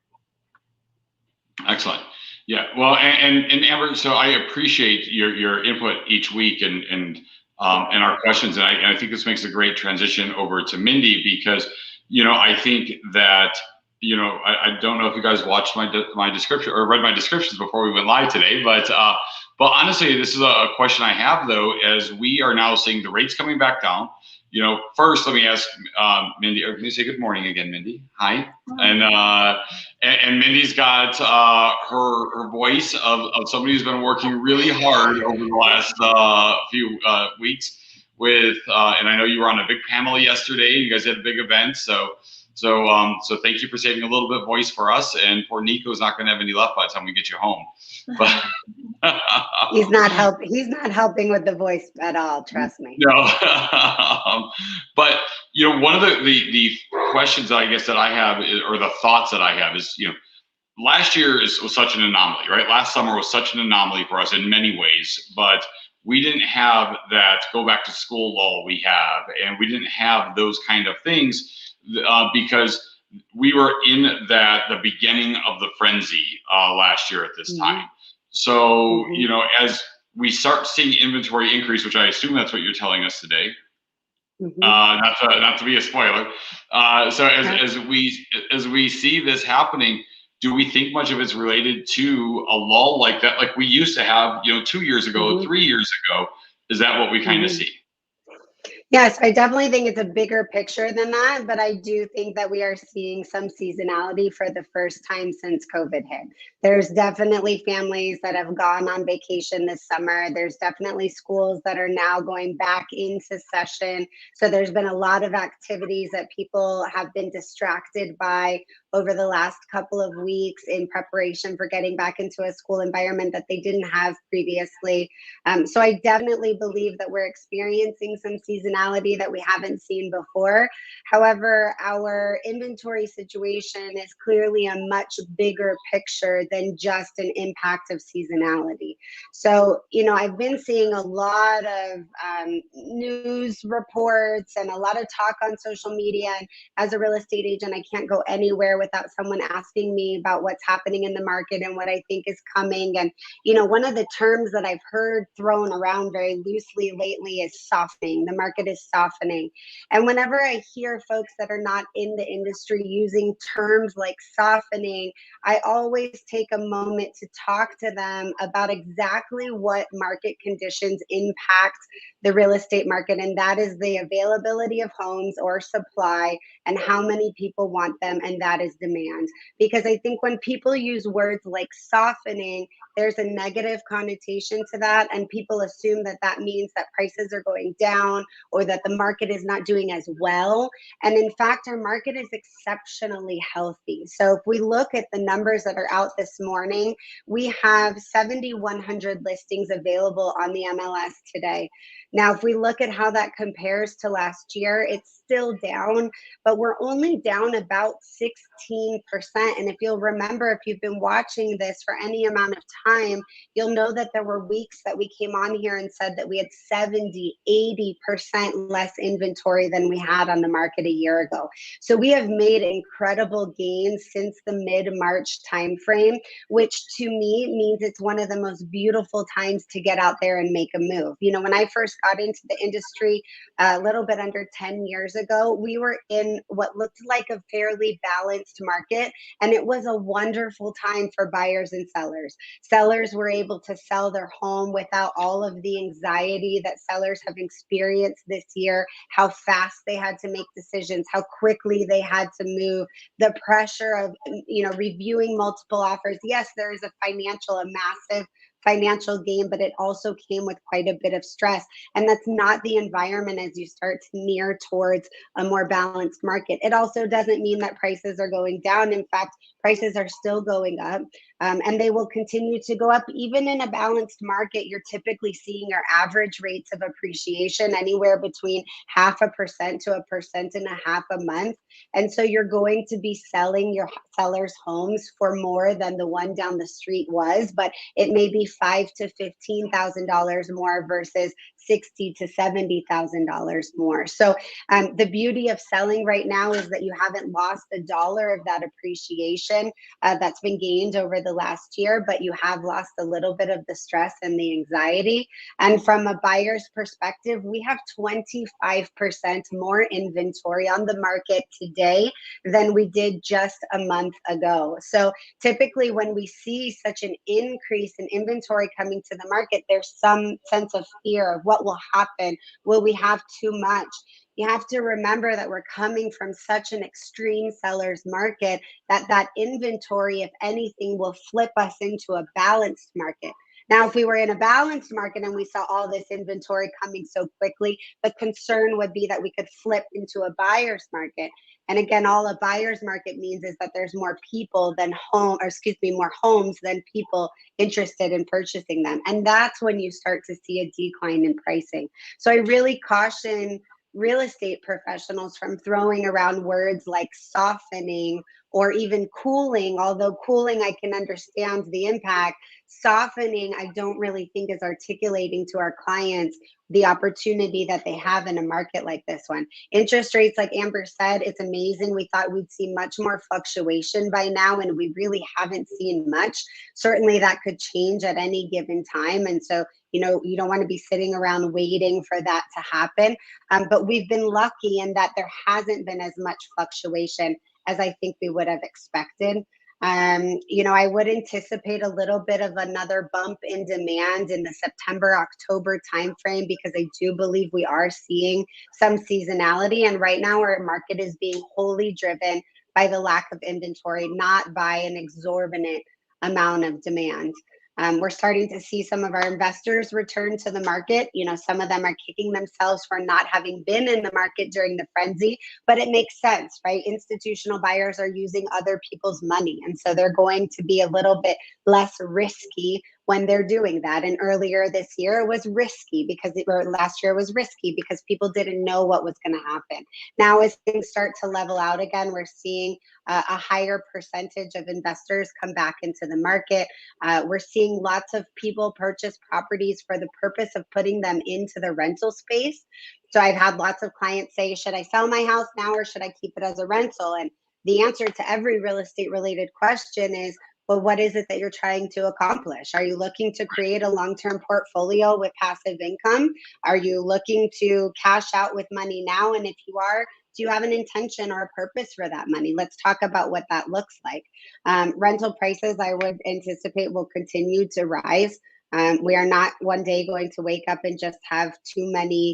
Excellent. Yeah. Well, and Amber, so I appreciate your input each week and our questions, and I think this makes a great transition over to Mindy, because I think that I don't know if you guys watched my description or read my descriptions before we went live today, but honestly, this is a question I have, though, as we are now seeing the rates coming back down. First, let me ask Mindy, or let me say good morning again, Mindy. Hi. And Mindy's got her voice of somebody who's been working really hard over the last few weeks with, and I know you were on a big panel yesterday. You guys had a big event, so thank you for saving a little bit of voice for us. And poor Nico's not going to have any left by the time we get you home. But he's not helping with the voice at all. Trust me. No. But one of the questions I guess that I have or the thoughts that I have is, last year was such an anomaly, right? Last summer was such an anomaly for us in many ways, but we didn't have that go back to school lull we have, and we didn't have those kind of things because we were in the beginning of the frenzy last year at this time. So, as we start seeing inventory increase, which I assume that's what you're telling us today, not to be a spoiler. So as we see this happening, do we think much of it's related to a lull like that, like we used to have, 2 years ago, 3 years ago? Is that what we kind of see? Yes, I definitely think it's a bigger picture than that, but I do think that we are seeing some seasonality for the first time since COVID hit. There's definitely families that have gone on vacation this summer. There's definitely schools that are now going back into session. So there's been a lot of activities that people have been distracted by over the last couple of weeks in preparation for getting back into a school environment that they didn't have previously. So I definitely believe that we're experiencing some seasonality that we haven't seen before. However, our inventory situation is clearly a much bigger picture than just an impact of seasonality. So, I've been seeing a lot of news reports and a lot of talk on social media. And as a real estate agent, I can't go anywhere without someone asking me about what's happening in the market and what I think is coming. And, one of the terms that I've heard thrown around very loosely lately is softening. The market is softening. And whenever I hear folks that are not in the industry using terms like softening, I always take a moment to talk to them about exactly what market conditions impact the real estate market, and that is the availability of homes or supply and how many people want them, and that is demand. Because I think when people use words like softening, there's a negative connotation to that, and people assume that that means that prices are going down or that the market is not doing as well. And in fact, our market is exceptionally healthy. So if we look at the numbers that are out this morning, we have 7,100 listings available on the MLS today. Now, if we look at how that compares to last year, it's still down, but we're only down about 16%. And if you'll remember, if you've been watching this for any amount of time, you'll know that there were weeks that we came on here and said that we had 70, 80% less inventory than we had on the market a year ago. So we have made incredible gains since the mid-March timeframe, which to me means it's one of the most beautiful times to get out there and make a move. You know, when I first got into the industry a little bit under 10 years ago, we were in what looked like a fairly balanced market, and it was a wonderful time for buyers and sellers. Sellers were able to sell their home without all of the anxiety that sellers have experienced this year, how fast they had to make decisions, how quickly they had to move, the pressure of, you know, reviewing multiple offers. Yes, there is a massive financial gain, but it also came with quite a bit of stress. And that's not the environment as you start to near towards a more balanced market. It also doesn't mean that prices are going down. In fact, prices are still going up, and they will continue to go up. Even in a balanced market, you're typically seeing our average rates of appreciation anywhere between 0.5% to 1.5% a month. And so you're going to be selling your sellers' homes for more than the one down the street was, but it may be $5,000 to $15,000 more versus $60,000 to $70,000 more. So the beauty of selling right now is that you haven't lost $1 of that appreciation that's been gained over the last year, but you have lost a little bit of the stress and the anxiety. And from a buyer's perspective, we have 25% more inventory on the market today than we did just a month ago. So typically when we see such an increase in inventory coming to the market, there's some sense of fear of what will happen. Will we have too much? You have to remember that we're coming from such an extreme seller's market that inventory, if anything, will flip us into a balanced market. Now, if we were in a balanced market and we saw all this inventory coming so quickly, the concern would be that we could flip into a buyer's market. And again, all a buyer's market means is that there's more people than more homes than people interested in purchasing them. And that's when you start to see a decline in pricing. So I really caution real estate professionals from throwing around words like softening or even cooling, although cooling, I can understand the impact. Softening, I don't really think is articulating to our clients the opportunity that they have in a market like this one. Interest rates, like Amber said, it's amazing. We thought we'd see much more fluctuation by now, and we really haven't seen much. Certainly that could change at any given time. And so, you know, you don't want to be sitting around waiting for that to happen. But we've been lucky in that there hasn't been as much fluctuation as I think we would have expected. You know, I would anticipate a little bit of another bump in demand in the September, October timeframe, because I do believe we are seeing some seasonality. And right now our market is being wholly driven by the lack of inventory, not by an exorbitant amount of demand. We're starting to see some of our investors return to the market. You know, some of them are kicking themselves for not having been in the market during the frenzy, but it makes sense, right? Institutional buyers are using other people's money, and so they're going to be a little bit less risky when they're doing that. And earlier this year it was risky last year was risky because people didn't know what was going to happen. Now, as things start to level out again, we're seeing a higher percentage of investors come back into the market. We're seeing lots of people purchase properties for the purpose of putting them into the rental space. So I've had lots of clients say, should I sell my house now or should I keep it as a rental? And the answer to every real estate related question is, well, what is it that you're trying to accomplish? Are you looking to create a long-term portfolio with passive income? Are you looking to cash out with money now? And if you are, do you have an intention or a purpose for that money? Let's talk about what that looks like. Rental prices, I would anticipate, will continue to rise. We are not one day going to wake up and just have too many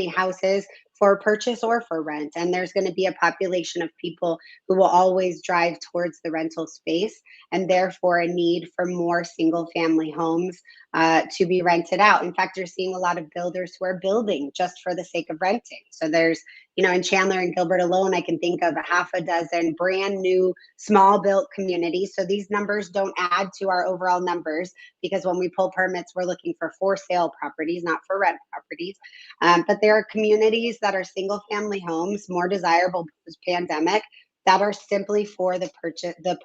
houses for purchase or for rent. And there's going to be a population of people who will always drive towards the rental space, and therefore a need for more single family homes to be rented out. In fact, you're seeing a lot of builders who are building just for the sake of renting. So there's, in Chandler and Gilbert alone, I can think of a half a dozen brand new small built communities. So these numbers don't add to our overall numbers, because when we pull permits, we're looking for sale properties, not for rent properties. But there are communities that are single family homes, more desirable post-pandemic, that are simply for the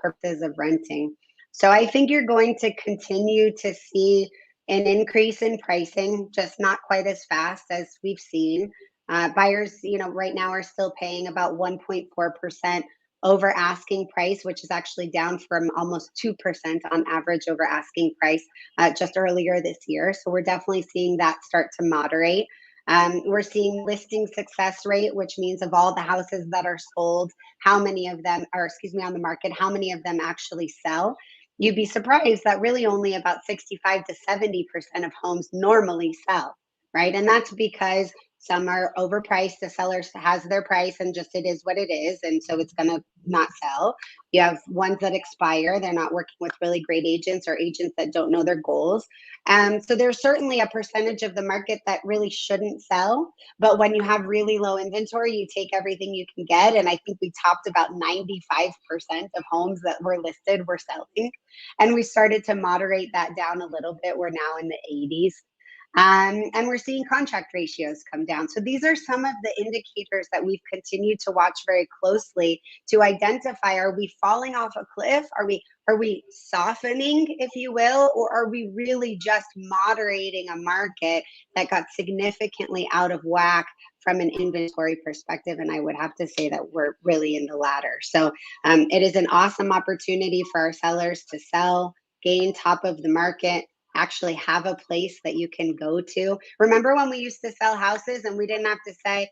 purpose of renting. So I think you're going to continue to see an increase in pricing, just not quite as fast as we've seen. Buyers, right now are still paying about 1.4% over asking price, which is actually down from almost 2% on average over asking price just earlier this year. So we're definitely seeing that start to moderate. We're seeing listing success rate, which means of all the houses that are sold, how many of them are, on the market, how many of them actually sell. You'd be surprised that really only about 65 to 70% of homes normally sell, right? And that's because some are overpriced. The seller has their price and just it is what it is. And so it's going to not sell. You have ones that expire. They're not working with really great agents or agents that don't know their goals. So there's certainly a percentage of the market that really shouldn't sell. But when you have really low inventory, you take everything you can get. And I think we topped about 95% of homes that were listed were selling. And we started to moderate that down a little bit. We're now in the 80s. And we're seeing contract ratios come down. So these are some of the indicators that we've continued to watch very closely to identify, are we falling off a cliff? Are we softening, if you will, or are we really just moderating a market that got significantly out of whack from an inventory perspective? And I would have to say that we're really in the latter. So it is an awesome opportunity for our sellers to sell, gain top of the market, actually have a place that you can go to. Remember when we used to sell houses and we didn't have to say,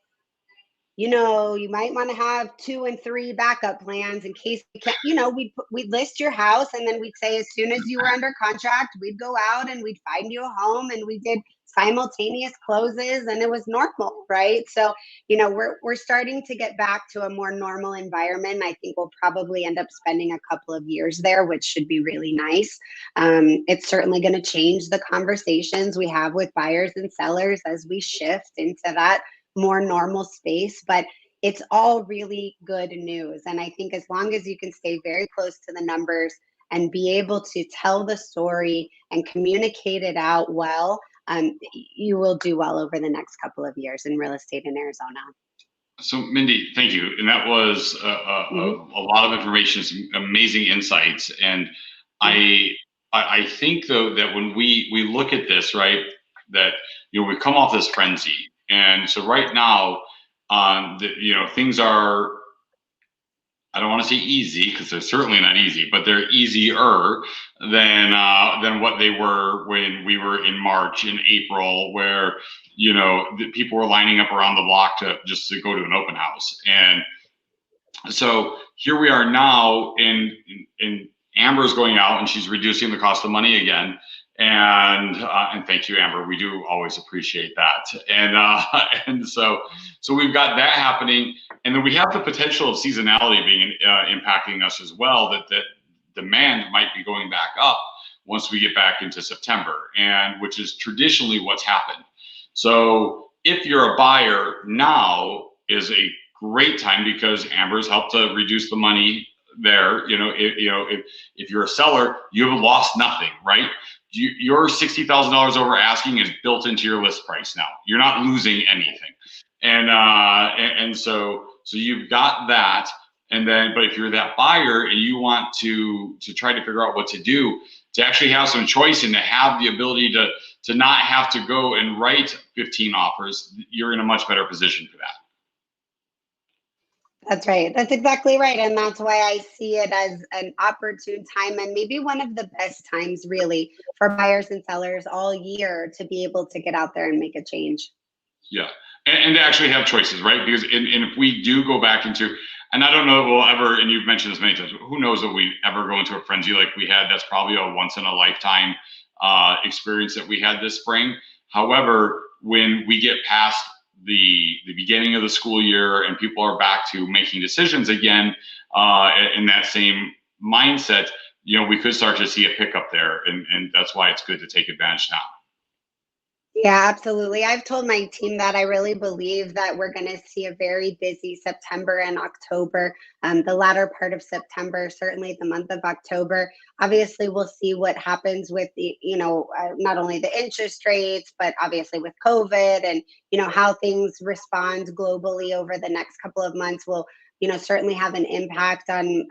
you might want to have 2 and 3 backup plans in case you can't, we'd list your house, and then we'd say as soon as you were under contract, we'd go out and we'd find you a home, and we did simultaneous closes, and it was normal, right? So, we're starting to get back to a more normal environment. I think we'll probably end up spending a couple of years there, which should be really nice. It's certainly going to change the conversations we have with buyers and sellers as we shift into that more normal space, but it's all really good news. And I think as long as you can stay very close to the numbers and be able to tell the story and communicate it out well, you will do well over the next couple of years in real estate in Arizona. So Mindy, thank you. And that was a lot of information, some amazing insights. And I think though that when we look at this, right, that, we've come off this frenzy. And so right now, things are, I don't want to say easy, because they're certainly not easy, but they're easier than what they were when we were in March and April, where the people were lining up around the block to go to an open house. And so here we are now, and Amber's going out and she's reducing the cost of money again. And thank you, Amber. We do always appreciate that. And so we've got that happening, and then we have the potential of seasonality being impacting us as well. That demand might be going back up once we get back into September, and which is traditionally what's happened. So if you're a buyer, now is a great time, because Amber's helped to reduce the money there. If you're a seller, you have lost nothing, right? Your $60,000 over asking is built into your list price now. You're not losing anything, and so you've got that. And then, but if you're that buyer and you want to try to figure out what to do, to actually have some choice and to have the ability to not have to go and write 15 offers, you're in a much better position for that. That's right. That's exactly right. And that's why I see it as an opportune time, and maybe one of the best times really for buyers and sellers all year to be able to get out there and make a change. Yeah. And to actually have choices, right? Because if we do go back into, and I don't know if we'll ever, and you've mentioned this many times, who knows if we ever go into a frenzy like we had. That's probably a once in a lifetime experience that we had this spring. However, when we get past the beginning of the school year and people are back to making decisions again in that same mindset, you know, we could start to see a pickup there, and that's why it's good to take advantage now. Yeah, absolutely. I've told my team that I really believe that we're going to see a very busy September and October. The latter part of September, certainly the month of October. Obviously, we'll see what happens with the, not only the interest rates, but obviously with COVID and, how things respond globally over the next couple of months will, certainly have an impact on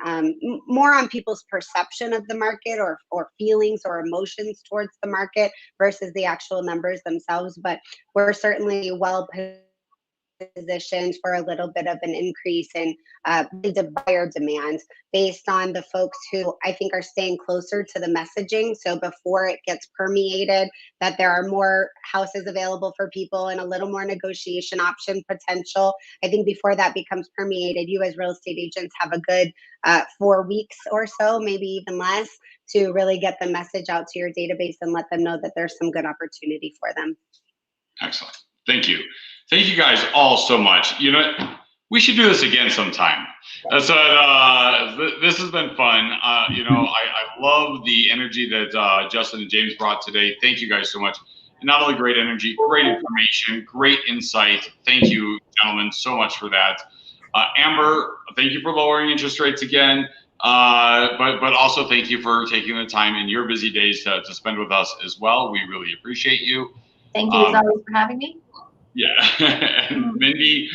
more on people's perception of the market or feelings or emotions towards the market versus the actual numbers themselves. But we're certainly well positioned for a little bit of an increase in the buyer demand based on the folks who I think are staying closer to the messaging. So before it gets permeated, that there are more houses available for people and a little more negotiation option potential. I think before that becomes permeated, you as real estate agents have a good 4 weeks or so, maybe even less, to really get the message out to your database and let them know that there's some good opportunity for them. Excellent. Thank you. Thank you guys all so much. We should do this again sometime. So this has been fun. I love the energy that Justin and James brought today. Thank you guys so much. Not only great energy, great information, great insight. Thank you, gentlemen, so much for that. Amber, thank you for lowering interest rates again. But also thank you for taking the time in your busy days to spend with us as well. We really appreciate you. Thank you as always for having me. Yeah, and Mindy,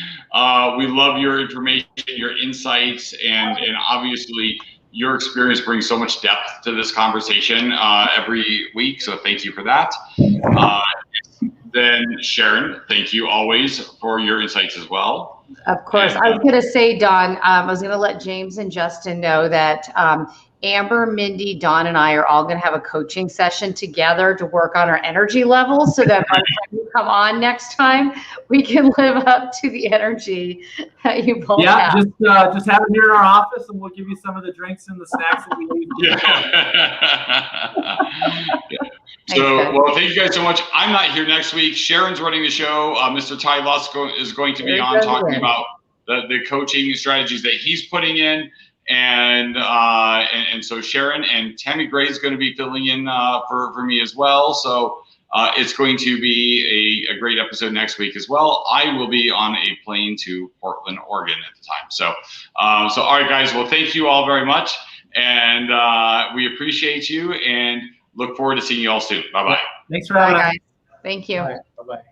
we love your information, your insights, and obviously your experience brings so much depth to this conversation every week. So thank you for that. Then Sharon, thank you always for your insights as well. Of course. I was going to say, Don, I was going to let James and Justin know that Amber, Mindy, Don, and I are all going to have a coaching session together to work on our energy levels so that by the time you come on next time, we can live up to the energy that you both have. Just have it here in our office and we'll give you some of the drinks and the snacks that we need. Well, thank you guys so much. I'm not here next week. Sharon's running the show. Mr. Ty Lusko is going to be on talking about the coaching strategies that he's putting in. And so Sharon and Tammy Gray is going to be filling in for me as well. So it's going to be a great episode next week as well. I will be on a plane to Portland, Oregon at the time. So all right, guys. Well, thank you all very much. And we appreciate you and look forward to seeing you all soon. Bye-bye. Thanks for having us. Thank you. Bye-bye.